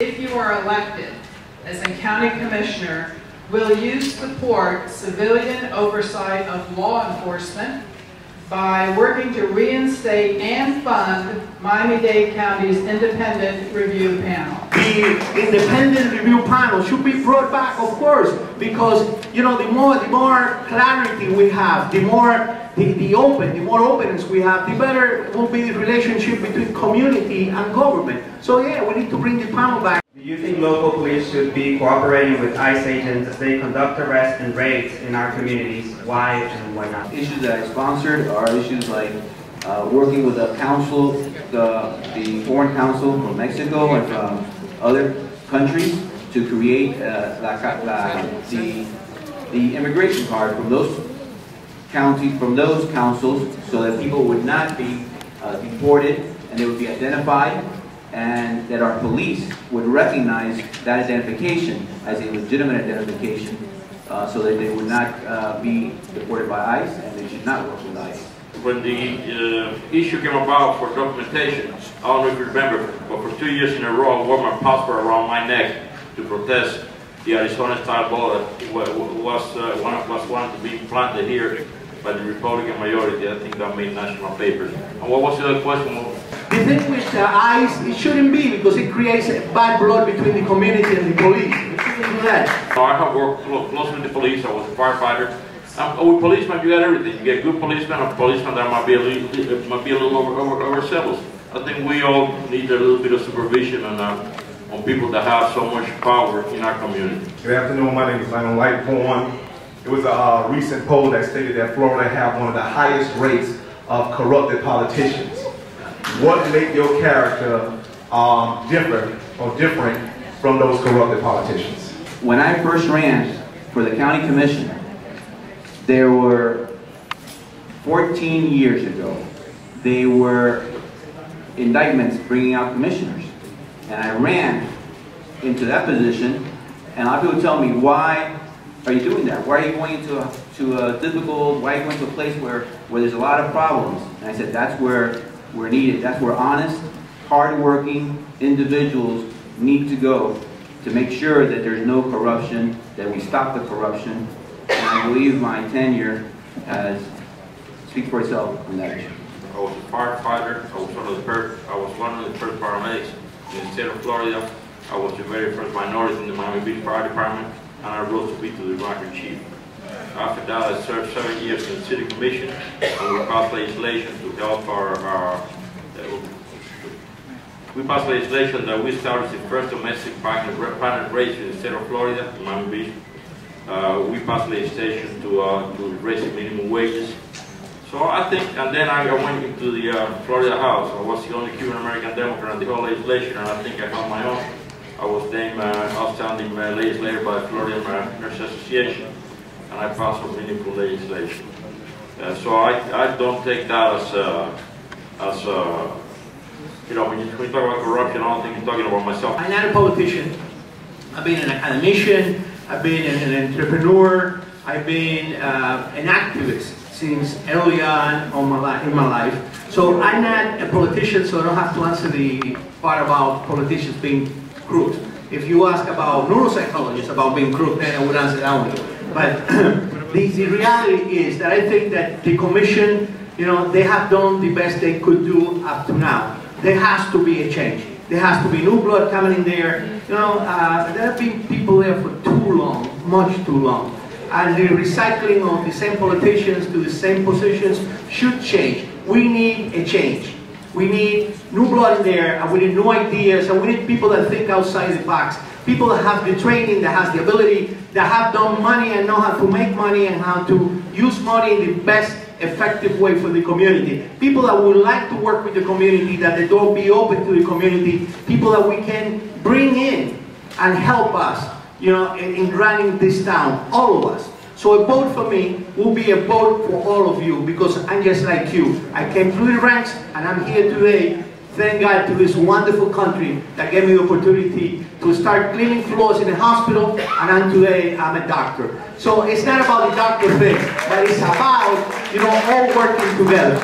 If you are elected as a county commissioner, will you support civilian oversight of law enforcement by working to reinstate and fund Miami-Dade County's independent review panel? The independent review panel should be brought back, of course, because the more clarity we have, the more openness we have, the better will be the relationship between community and government. So yeah, we need to bring the panel back. Do you think local police should be cooperating with ICE agents as they conduct arrests and raids in our communities? Why and why not? Issues that I sponsored are issues like working with the council, the foreign council from Mexico and from other countries to create the immigration card from those councils, so that people would not be deported and they would be identified, and that our police would recognize that identification as a legitimate identification, so that they would not be deported by ICE, and they should not work with ICE. When the issue came about for documentation, I don't know if you remember, but for 2 years in a row I wore my passport around my neck to protest the Arizona-style law that was wanted to be planted here by the Republican majority. I think that made national papers. And what was the other question? The thing with ICE, it shouldn't be, because it creates a bad blood between the community and the police. It shouldn't do that. I have worked closely with the police. I was a firefighter. With policemen, you got everything. You get good policemen, a policeman that might be a little overzealous. I think we all need a little bit of supervision on people that have so much power in our community. Good afternoon. My name is Lionel Lightborn. It was a recent poll that stated that Florida had one of the highest rates of corrupted politicians. What make your character different from those corrupted politicians? When I first ran for the county commission, there were 14 years ago, they were indictments bringing out commissioners. And I ran into that position, and a lot of people tell me, why are you doing that? Why are you going into a difficult, why are you going to a place where there's a lot of problems? And I said, that's where we're needed. That's where honest, hard-working individuals need to go to make sure that there's no corruption, that we stop the corruption. And I believe my tenure speaks for itself on that issue. I was a firefighter. I was one of the first paramedics in the state of Florida. I was the very first minority in the Miami Beach Fire Department, and I rose to be the ranking chief. After that, I served 7 years in the city commission, and we passed legislation to help we passed legislation that we established the first domestic partner race in the state of Florida, in Miami Beach. We passed legislation to raise the minimum wages. So I think, and then I went into the Florida House. I was the only Cuban American Democrat in the whole legislation, and I think I held my own. I was named outstanding legislator by the Florida Nurse Association, and I passed some meaningful legislation. So I don't take that as when you talk about corruption, I don't think you're talking about myself. I'm not a politician. I've been an academician. I've been an entrepreneur. I've been an activist since early on in my life. So I'm not a politician, so I don't have to answer the part about politicians being crooked. If you ask about neuropsychologists about being crooked, then I would answer that one. But the reality is that I think that the commission, they have done the best they could do up to now. There has to be a change. There has to be new blood coming in there. There have been people there for too long, much too long. And the recycling of the same politicians to the same positions should change. We need a change. We need new blood in there, and we need new ideas, and we need people that think outside the box. People that have the training, that has the ability, that have done money and know how to make money and how to use money in the best effective way for the community. People that would like to work with the community, that the door be open to the community. People that we can bring in and help us, in running this town, all of us. So a vote for me will be a vote for all of you, because I'm just like you. I came through the ranks, and I'm here today, thank God, to this wonderful country that gave me the opportunity to start cleaning floors in a hospital, and today I'm a doctor. So it's not about the doctor thing, but it's about, all working together.